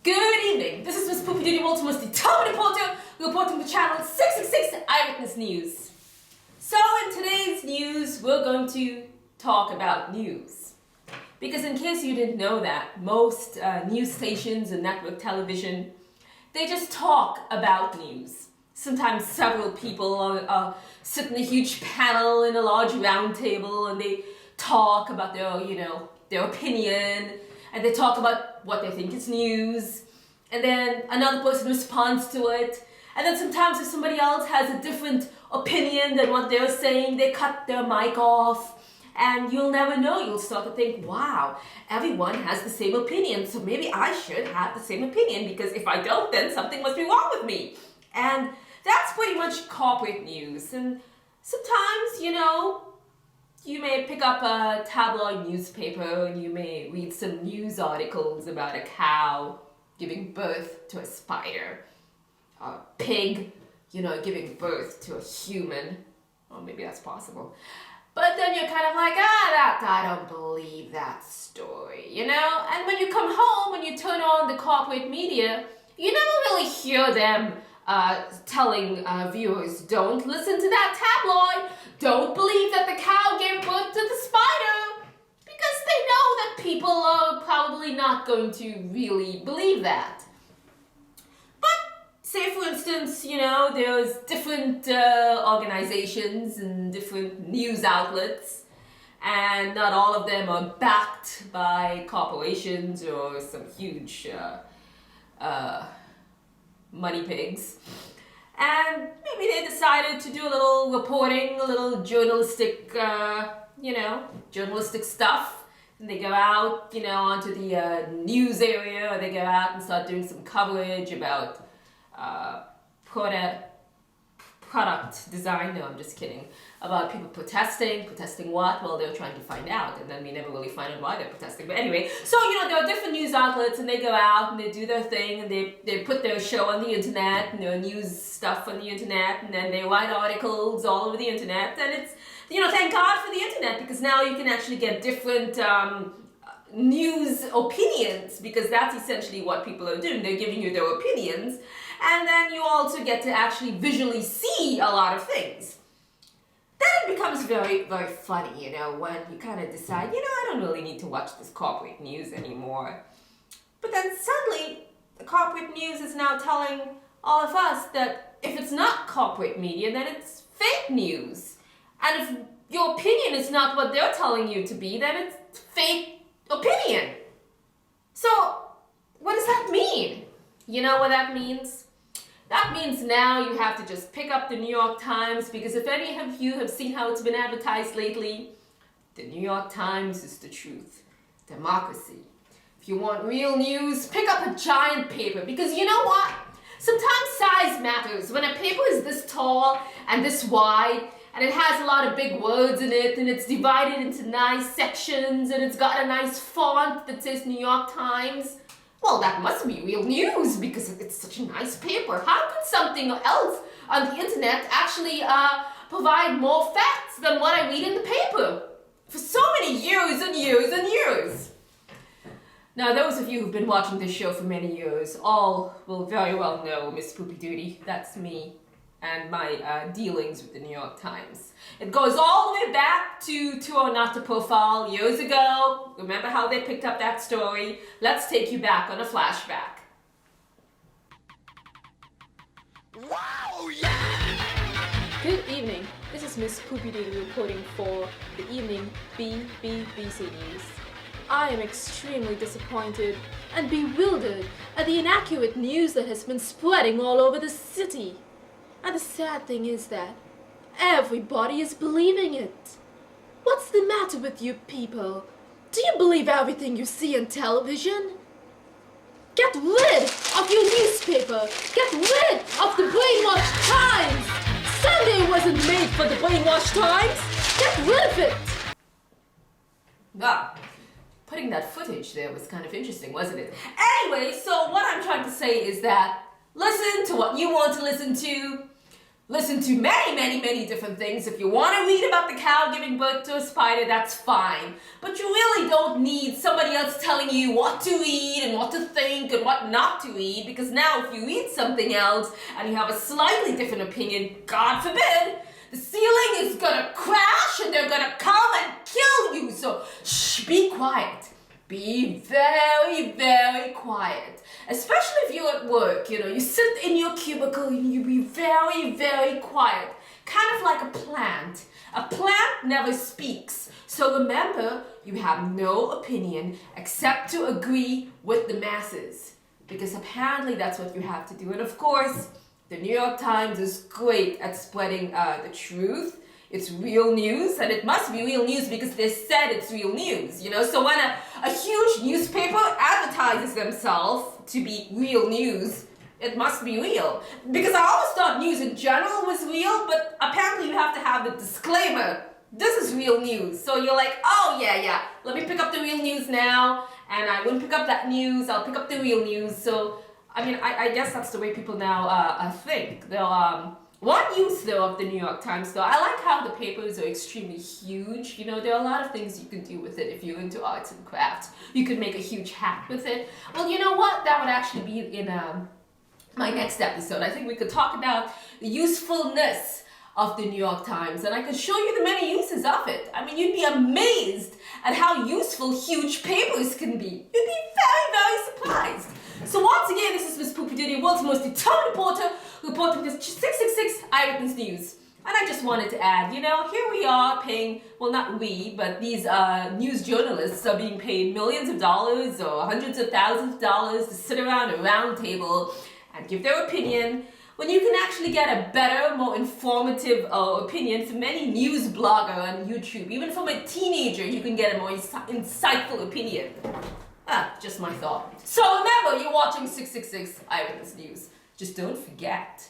Good evening. This is Miss Poopee Doodee, Baltimore's the top reporter, reporting for Channel 666 Eyewitness News. So in today's news, we're going to talk about news. Because in case you didn't know that, most news stations and network television, they just talk about news. Sometimes several people sit in a huge panel in a large round table and they talk about their opinion, and they talk about what they think is news, and then another person responds to it, and then sometimes if somebody else has a different opinion than what they're saying, they cut their mic off, and you'll never know. You'll start to think, wow, everyone has the same opinion, so maybe I should have the same opinion, because if I don't, then something must be wrong with me. And that's pretty much corporate news. And sometimes, you may pick up a tabloid newspaper and you may read some news articles about a cow giving birth to a spider, a pig, giving birth to a human. Or maybe that's possible. But then you're kind of like, I don't believe that story, And when you come home and you turn on the corporate media, you never really hear them telling viewers, don't listen to that tabloid, don't believe that the cow gave birth to the spider, because they know that people are probably not going to really believe that. But say for instance, there's different organizations and different news outlets, and not all of them are backed by corporations or some huge money pigs. And maybe they decided to do a little reporting, a little journalistic, journalistic stuff. And they go out, onto the news area, or they go out and start doing some coverage about product design. No, I'm just kidding. About people protesting what? Well, they're trying to find out, and then we never really find out why they're protesting. But anyway, so there are different news outlets, and they go out and they do their thing, and they put their show on the internet, and their news stuff on the internet, and then they write articles all over the internet, and it's, thank God for the internet, because now you can actually get different news opinions, because that's essentially what people are doing. They're giving you their opinions, and then you also get to actually visually see a lot of things. Then it becomes very, very funny, when you kind of decide, I don't really need to watch this corporate news anymore. But then suddenly, the corporate news is now telling all of us that if it's not corporate media, then it's fake news. And if your opinion is not what they're telling you to be, then it's fake opinion. So, what does that mean? You know what that means? That means now you have to just pick up the New York Times, because if any of you have seen how it's been advertised lately, the New York Times is the truth. Democracy. If you want real news, pick up a giant paper, because you know what? Sometimes size matters. When a paper is this tall and this wide, and it has a lot of big words in it, and it's divided into nice sections, and it's got a nice font that says New York Times, well, that must be real news, because it's such a nice paper. How could something else on the internet actually provide more facts than what I read in the paper? For so many years and years and years. Now, those of you who've been watching this show for many years all will very well know Miss Poopee Doodee. That's me and my dealings with the New York Times. It goes all the way back to our Not Profile years ago. Remember how they picked up that story? Let's take you back on a flashback. Wow, yeah! Good evening. This is Miss Poopee Doodee reporting for the evening BBC News. I am extremely disappointed and bewildered at the inaccurate news that has been spreading all over the city. And the sad thing is that everybody is believing it. What's the matter with you people? Do you believe everything you see on television? Get rid of your newspaper. Get rid of the brainwashed Times. Sunday wasn't made for the brainwashed Times. Get rid of it. Wow. Putting that footage there was kind of interesting, wasn't it? Anyway, so what I'm trying to say is that listen to what you want to listen to. listen to many different things. If you want to read about the cow giving birth to a spider, that's fine. But you really don't need somebody else telling you what to read and what to think and what not to read, because now if you read something else and you have a slightly different opinion, God forbid, the ceiling is gonna crash and they're gonna come and kill you. So shh, be quiet. Be very quiet. Especially if you're at work, you sit in your cubicle and you be very quiet. Kind of like a plant. A plant never speaks. So remember, you have no opinion except to agree with the masses. Because apparently that's what you have to do. And of course, the New York Times is great at spreading the truth. It's real news, and it must be real news because they said it's real news, So when a huge newspaper advertises themselves to be real news, it must be real. Because I always thought news in general was real, but apparently you have to have the disclaimer. This is real news. So you're like, oh yeah, let me pick up the real news now, and I wouldn't pick up that news, I'll pick up the real news. So, I guess that's the way people now think. They'll, one use though of the New York Times though, I like how the papers are extremely huge. There are a lot of things you can do with it if you're into arts and crafts. You could make a huge hat with it. Well, you know what? That would actually be in my next episode. I think we could talk about the usefulness of the New York Times, and I could show you the many uses of it. You'd be amazed at how useful huge papers can be. You'd be very surprised. So once again, this is Miss Poopee Doodee, world's most determined reporter, reporting this 666 Eyewitness News. And I just wanted to add, here we are paying, well, not we, but these news journalists are being paid millions of dollars or hundreds of thousands of dollars to sit around a round table and give their opinion, when you can actually get a better, more informative opinion from any news blogger on YouTube. Even from a teenager, you can get a more insightful opinion. Just my thought. So remember, you're watching 666 Eyewitness News. Just don't forget,